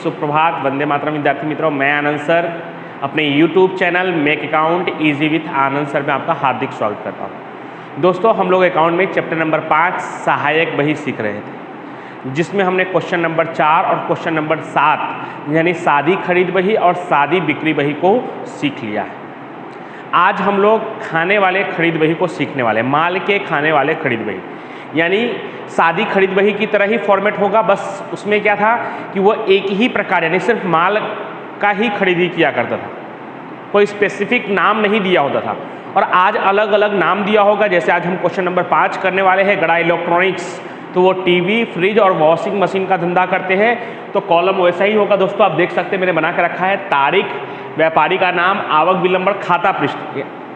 सुप्रभात, वंदे मातरम विद्यार्थी मित्रों। मैं आनंद सर अपने YouTube channel make account easy with Anand sir में आपका हार्दिक स्वागत करता हूं। दोस्तों, हम लोग अकाउंट में चैप्टर नंबर 5 सहायक बही सीख रहे थे, जिसमें हमने क्वेश्चन नंबर 4 और क्वेश्चन नंबर 7 यानी सादी खरीद बही और सादी बिक्री बही को सीख लिया है। आज हम लोग खाने वाले खरीद बही को सीखने वाले, माल के खाने वाले खरीद बही, यानी सादी खरीद बही की तरह ही फॉर्मेट होगा। बस उसमें क्या था कि वो एक ही प्रकार यानी सिर्फ माल का ही खरीदी किया करता था, कोई स्पेसिफिक नाम नहीं दिया होता था। और आज अलग अलग नाम दिया होगा। जैसे आज हम क्वेश्चन नंबर 5 करने वाले हैं, गड़ा इलेक्ट्रॉनिक्स, तो वो टीवी, फ्रिज और वॉशिंग मशीन का धंधा करते हैं, तो कॉलम वैसा ही होगा। दोस्तों, आप देख सकते हैं मैंने बना के रखा है तारीख, व्यापारी का नाम, आवक बिल नंबर, खाता पृष्ठ,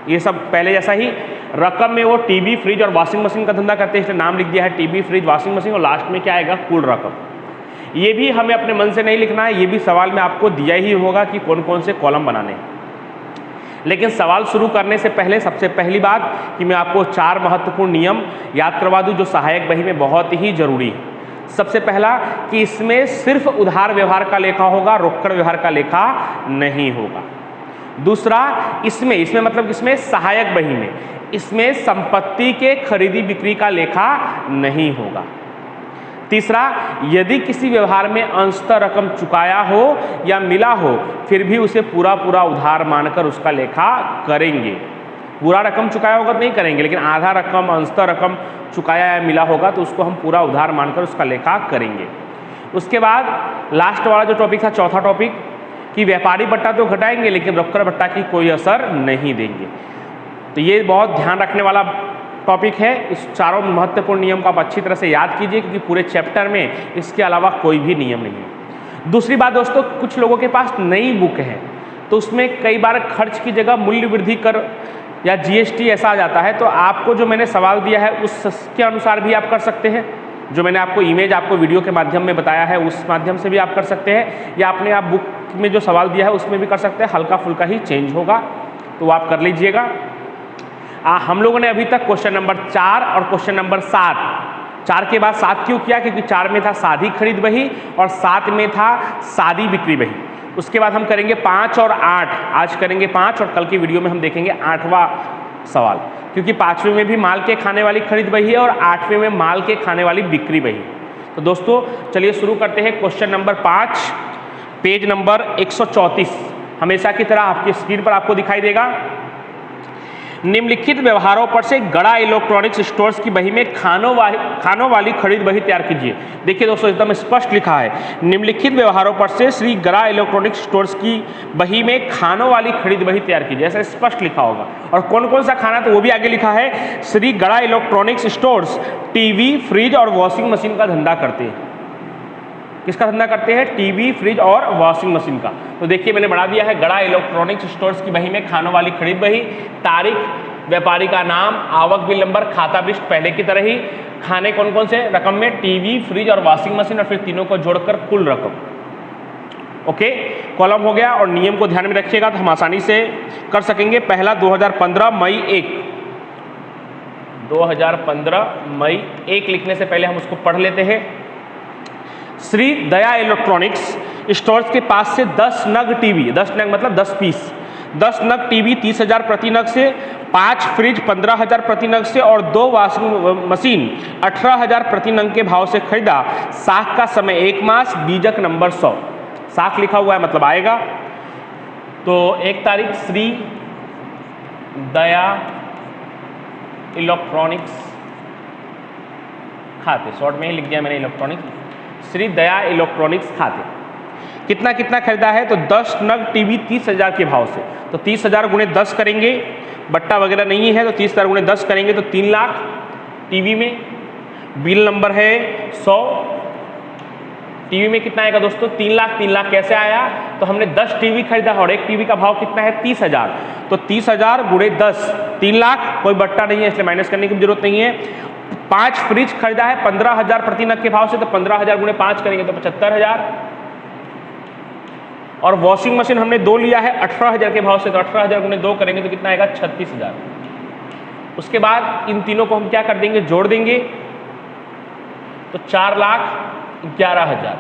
ये सब पहले जैसा ही। रकम में वो टीवी, फ्रिज और वॉशिंग मशीन का धंधा करते हैं, इसलिए नाम लिख दिया है टीवी, फ्रिज, वॉशिंग मशीन, और लास्ट में क्या आएगा, कुल रकम। ये भी हमें अपने मन से नहीं लिखना है, ये भी सवाल में आपको दिया ही होगा कि कौन कौन से कॉलम बनाने हैं। लेकिन सवाल शुरू करने से पहले सबसे पहली बात कि मैं आपको 4 महत्वपूर्ण नियम याद करवा दूं जो सहायक बही में बहुत ही जरूरी है। सबसे पहला कि इसमें सिर्फ उधार व्यवहार का लेखा होगा, रोकड़ व्यवहार का लेखा नहीं होगा। दूसरा, इसमें मतलब इसमें सहायक बही में इसमें संपत्ति के खरीदी बिक्री का लेखा नहीं होगा। तीसरा, यदि किसी व्यवहार में अंशतः रकम चुकाया हो या मिला हो, फिर भी उसे पूरा उधार मानकर उसका लेखा करेंगे। पूरा रकम चुकाया होगा तो नहीं करेंगे, लेकिन आधा रकम, अंशतः रकम चुकाया या मिला होगा तो उसको हम पूरा उधार मानकर उसका लेखा करेंगे। उसके बाद लास्ट वाला जो टॉपिक था, चौथा टॉपिक, कि व्यापारी बट्टा तो घटाएंगे लेकिन रोकड़ बट्टा की कोई असर नहीं देंगे। तो ये बहुत ध्यान रखने वाला टॉपिक है। इस चारों महत्वपूर्ण नियम को आप अच्छी तरह से याद कीजिए, क्योंकि पूरे चैप्टर में इसके अलावा कोई भी नियम नहीं है। दूसरी बात दोस्तों, कुछ लोगों के पास नई बुक है तो उसमें कई बार खर्च की जगह मूल्य वृद्धि कर या जीएसटी ऐसा आ जाता है, तो आपको जो मैंने सवाल दिया है उसके अनुसार भी आप कर सकते हैं। जो मैंने आपको इमेज आपको वीडियो के माध्यम में बताया है उस माध्यम से भी आप कर सकते हैं, या आपने आप बुक में जो सवाल दिया है उसमें भी कर सकते हैं। हल्का फुल्का ही चेंज होगा तो आप कर लीजिएगा। हम लोगों ने अभी तक क्वेश्चन नंबर 4 और क्वेश्चन नंबर 7, 4 के बाद 7 क्यों किया, क्योंकि 4 में था सादी खरीद बही और 7 में था सादी बिक्री बही। उसके बाद हम करेंगे 5 और 8, आज करेंगे 5 और कल की वीडियो में हम देखेंगे 8वां सवाल, क्योंकि 5वें में भी माल के खाने वाली खरीद बही है और 8वें में माल के खाने वाली बिक्री बही। तो दोस्तों चलिए शुरू करते हैं। क्वेश्चन नंबर 5, पेज नंबर 134 हमेशा की तरह आपकी स्क्रीन पर आपको दिखाई देगा। निम्नलिखित व्यवहारों पर से गड़ा इलेक्ट्रॉनिक्स स्टोर्स की बही में खानों वाली खरीद बही तैयार कीजिए। देखिए दोस्तों, एकदम स्पष्ट लिखा है, निम्नलिखित व्यवहारों पर से श्री गड़ा इलेक्ट्रॉनिक्स स्टोर्स की बही में खानों वाली खरीद बही तैयार कीजिए, ऐसा स्पष्ट लिखा होगा। और कौन कौन सा खाना, तो वो भी आगे लिखा है, श्री गड़ा इलेक्ट्रॉनिक्स स्टोर्स टीवी, फ्रिज और वॉशिंग मशीन का धंधा करते हैं। किसका धंधा करते हैं? टीवी, फ्रिज और वॉशिंग मशीन का। तो देखिए मैंने बढ़ा दिया है, गड़ा इलेक्ट्रॉनिक्स स्टोर्स की बही में खानों वाली खरीद बही, तारीख, व्यापारी का नाम, आवक बिल नंबर, खाता पृष्ठ पहले की तरह ही, खाने कौन कौन से, रकम में टीवी, फ्रिज और वॉशिंग मशीन, और फिर तीनों को जोड़कर कुल रकम। ओके, कॉलम हो गया। और नियम को ध्यान में रखिएगा तो हम आसानी से कर सकेंगे। पहला 2015 मई 1, 2015 मई 1 लिखने से पहले हम उसको पढ़ लेते हैं। श्री दया इलेक्ट्रॉनिक्स स्टोर्स के पास से 10 नग टीवी, 10 नग मतलब 10 पीस, 10 नग टीवी 30,000 प्रति नग से, 5 फ्रिज 15,000 प्रति नग से और 2 वॉशिंग मशीन 18,000 प्रति नग के भाव से खरीदा। साख का समय 1 मास, बीजक नंबर 100। साख लिखा हुआ है मतलब आएगा। तो 1 तारीख श्री दया इलेक्ट्रॉनिक्स खाते, शॉर्ट में ही लिख दिया मैंने इलेक्ट्रॉनिक्स, श्री दया इलेक्ट्रॉनिक्स खाते। कितना कितना खरीदा है, तो 10 नग टीवी 30,000 के भाव से, तो 30,000 गुणे 10 करेंगे, बट्टा वगैरह नहीं है तो 30,000 गुणे 10 करेंगे तो 3 लाख टीवी में। बिल नंबर है 100। टीवी में कितना आएगा दोस्तों? 3 लाख। 3 लाख कैसे आया? तो हमने 10 टीवी खरीदा और एक टीवी का भाव कितना है? 30,000। तो 30,000 गुणे 10, 3 लाख, कोई बट्टा नहीं है इसलिए माइनस करने की जरूरत नहीं है। 5 फ्रिज खरीदा है 15,000 प्रति नग के भाव से, तो 15,000 गुणे 5 करेंगे तो 75,000। और वॉशिंग मशीन हमने 2 लिया है 18,000 के भाव से, तो 18,000 गुणे 2 करेंगे तो कितना आएगा? 36,000। उसके बाद इन तीनों को हम क्या कर देंगे? जोड़ देंगे तो 4,11,000।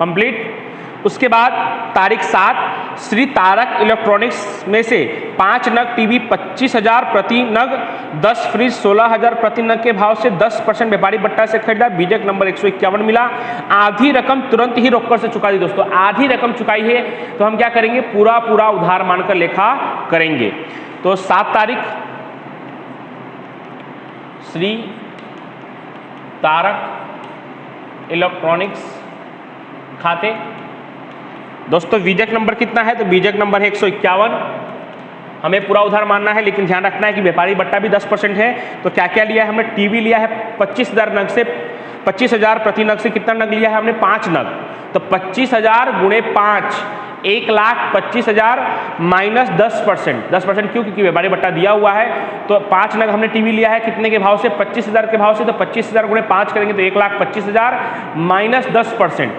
कंप्लीट। उसके बाद तारीख 7, श्री तारक इलेक्ट्रॉनिक्स में से 5 नग टीवी 25,000 प्रति नग, 10 फ्रिज 16,000 प्रति नग के भाव से 10% व्यापारी बट्टा से खरीदा, बीजक नंबर 151 मिला। आधी रकम तुरंत ही रोककर से चुका दी। दोस्तों आधी रकम चुकाई है तो हम क्या करेंगे, पूरा पूरा उधार मानकर लेखा करेंगे। तो 7 तारीख श्री तारक इलेक्ट्रॉनिक्स खाते। दोस्तों बीजक नंबर कितना है, तो बीजक नंबर है 151। हमें पूरा उधार मानना है, लेकिन ध्यान रखना है कि व्यापारी बट्टा भी 10% है। तो क्या क्या लिया है हमने, टीवी लिया है 25,000 नग से, 25,000 प्रति नग से कितना नग लिया है हमने, 5 नग। तो 25,000 गुणे 5, 1,25,000 माइनस 10%। 10% क्यों, क्योंकि व्यापारी बट्टा दिया हुआ है। तो 5 नग हमने टीवी लिया है कितने के भाव से, 25,000 के भाव से। तो 25,000 गुणे 5 करेंगे तो 1,25,000 माइनस 10%,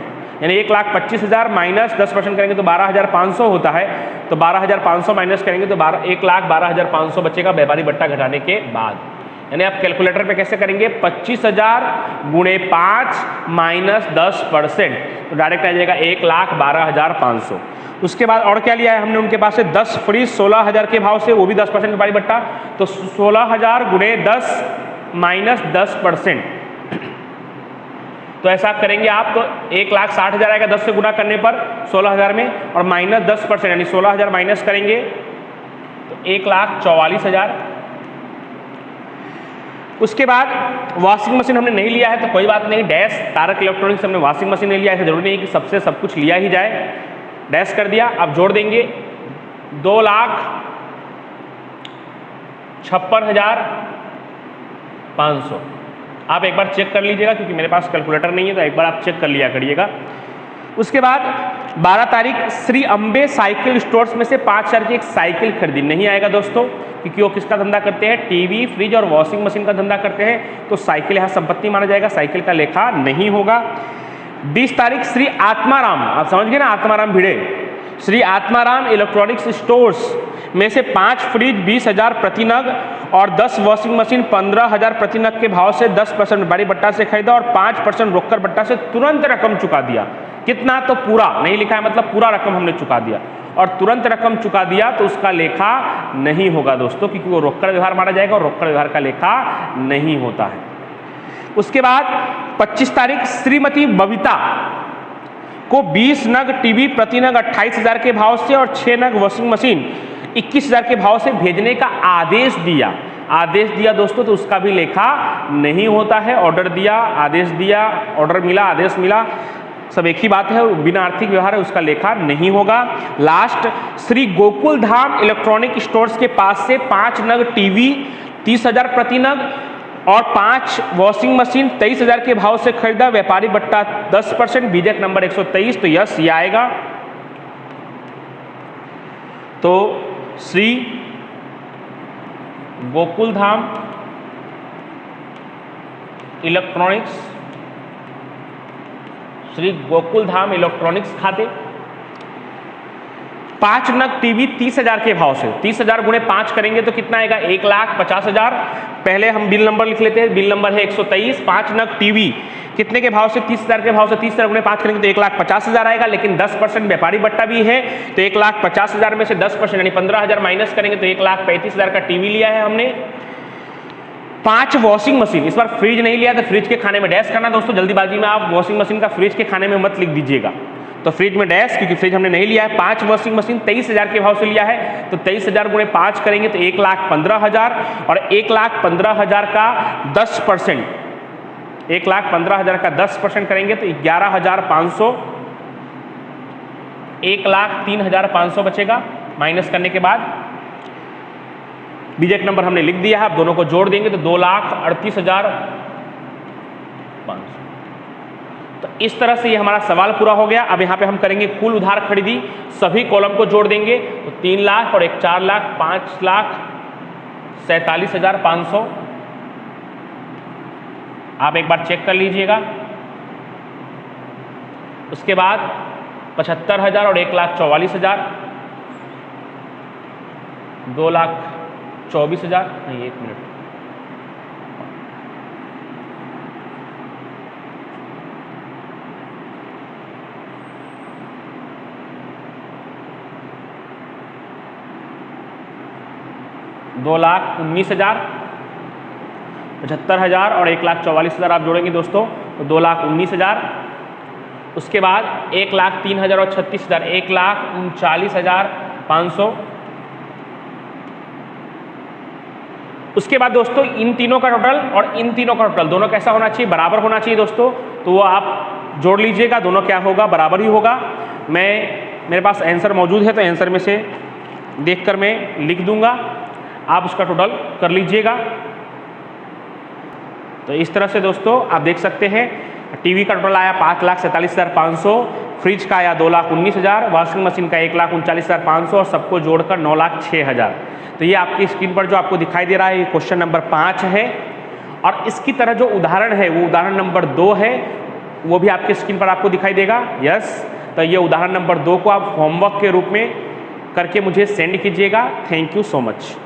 यानी 1,25,000 माइनस 10% करेंगे तो 12,500 होता है। तो 12,500 माइनस करेंगे तो 1,12,500 बचेगा व्यापारी बट्टा घटाने के बाद। यानी आप कैलकुलेटर पे कैसे करेंगे, 25,000 गुणे 5 माइनस 10%, तो डायरेक्ट आ जाएगा 1,12,500। उसके बाद और क्या लिया है हमने उनके पास से, 10 फ्रिज 16,000 के भाव से, वो भी 10% व्यापारी बट्टा। तो 16,000 गुणे 10 माइनस 10%, तो ऐसा करेंगे आप तो 1,60,000 आएगा 10 से गुना करने पर 16,000 में, और माइनस 10% यानी 16,000 माइनस करेंगे तो 1,44,000। उसके बाद वॉशिंग मशीन हमने नहीं लिया है तो कोई बात नहीं, डैश तारक इलेक्ट्रॉनिक्स हमने वॉशिंग मशीन नहीं लिया है, ऐसा जरूरी नहीं कि सबसे सब कुछ लिया ही जाए, डैश कर दिया। अब जोड़ देंगे 2,56,500। आप एक बार चेक कर लीजिएगा, क्योंकि मेरे पास कैलकुलेटर नहीं है, तो एक बार आप चेक कर लिया करिएगा। उसके बाद 12 तारीख श्री अम्बे साइकिल स्टोर्स में से 5,000 की एक साइकिल खरीदी। नहीं आएगा दोस्तों, क्योंकि वो किसका धंधा करते हैं, टीवी फ्रिज और वॉशिंग मशीन का धंधा करते हैं, तो साइकिल यहाँ संपत्ति माना जाएगा, साइकिल का लेखा नहीं होगा। 20 तारीख श्री आत्माराम, आप समझ गए ना, आत्माराम भिड़े, श्री आत्माराम इलेक्ट्रॉनिक्स स्टोर्स में से 5 फ्रिज 20,000 प्रति नग और 10 वॉशिंग मशीन 15,000 प्रति नग के भाव से 10% व्यापारी बट्टा से खरीदा और 5% रोककर बट्टा से तुरंत रकम चुका दिया। कितना, तो पूरा नहीं लिखा है, मतलब पूरा रकम हमने चुका दिया, और तुरंत रकम चुका दिया तो उसका लेखा नहीं होगा दोस्तों, क्योंकि वो रोककर व्यवहार माना जाएगा और रोककर व्यवहार का लेखा नहीं होता है। उसके बाद 25 तारीख श्रीमती बबीता को 20 नग टीवी प्रति नग 28,000 के भाव से और 6 नग वॉशिंग मशीन 21,000 के भाव से भेजने का आदेश दिया। आदेश दिया दोस्तों, तो उसका भी लेखा नहीं होता है। ऑर्डर दिया, आदेश दिया, ऑर्डर मिला, आदेश मिला, सब एक ही बात है, बिना आर्थिक व्यवहार है, उसका लेखा नहीं होगा। Last Shri Gokul Dham electronic stores के पास से 5 नग टीवी 30,000 प्रति नग और 5 वॉशिंग मशीन 23,000 के भाव से खरीदा, व्यापारी बट्टा 10%, बीजक नंबर 123, तो यस ये आएगा। तो श्री गोकुल धाम इलेक्ट्रॉनिक्स, श्री गोकुल धाम इलेक्ट्रॉनिक्स खाते 5 नग टीवी 30,000 के भाव से, 30,000 गुणे 5 करेंगे तो कितना आएगा, 1,50,000। पहले हम बिल नंबर लिख लेते हैं, बिल नंबर है 123। 5 नग टीवी कितने के भाव से, 30,000 के भाव से, 30,000 गुणे 5 करेंगे तो 1,50,000 आएगा, लेकिन 10% व्यापारी बट्टा भी है, तो 1,50,000 में से 10% यानी 15,000 माइनस करेंगे तो 1,35,000 का टीवी लिया है हमने। 5 वॉशिंग मशीन, इस बार फ्रिज नहीं लिया तो फ्रिज के खाने में डैश करना दोस्तों, जल्दीबाजी में आप वॉशिंग मशीन का फ्रिज के खाने में मत लिख दीजिएगा, तो फ्रिज में डैश, क्योंकि फ्रिज हमने नहीं लिया है। 5 वॉशिंग मशीन 23,000 के भाव से लिया है, तो 23,000 गुणे 5 करेंगे तो 1,15,000 और 1,15,000 का 10%, 1,15,000 का 10% करेंगे तो 11,500, 1,03,500 बचेगा माइनस करने के बाद। बीजक नंबर हमने लिख दिया है, आप दोनों को जोड़ देंगे तो 2,38,500। तो इस तरह से ये हमारा सवाल पूरा हो गया। अब यहाँ पे हम करेंगे कुल उधार खरीदी, सभी कॉलम को जोड़ देंगे तो 3 लाख और एक 4 लाख, 5,47,500। आप एक बार चेक कर लीजिएगा। उसके बाद 75,000 और 1,44,000, 2,24,000, नहीं 1 मिनट, 2,19,000, 75,000 और 1,44,000 आप जोड़ेंगे दोस्तों तो 2,19,000। उसके बाद 1,03,000 और 36,000, 1,39,500। उसके बाद दोस्तों इन तीनों का टोटल और इन तीनों का टोटल दोनों कैसा होना चाहिए, बराबर होना चाहिए दोस्तों। तो वो आप जोड़ लीजिएगा, दोनों क्या होगा, बराबर ही होगा। मेरे पास आंसर मौजूद है तो आंसर में से देखकर मैं लिख दूंगा, आप उसका टोटल कर लीजिएगा। तो इस तरह से दोस्तों आप देख सकते हैं टीवी का टोटल आया 5,47,500, फ्रिज का आया 2,19,000, वॉशिंग मशीन का 1,39,500 और सबको जोड़कर 9,06,000। तो ये आपकी स्क्रीन पर जो आपको दिखाई दे रहा है ये क्वेश्चन नंबर 5 है। और इसकी तरह जो उदाहरण है वो उदाहरण नंबर 2 है, वो भी आपकी स्क्रीन पर आपको दिखाई देगा। यस, तो ये उदाहरण नंबर 2 को आप होमवर्क के रूप में करके मुझे सेंड कीजिएगा। Thank you so much.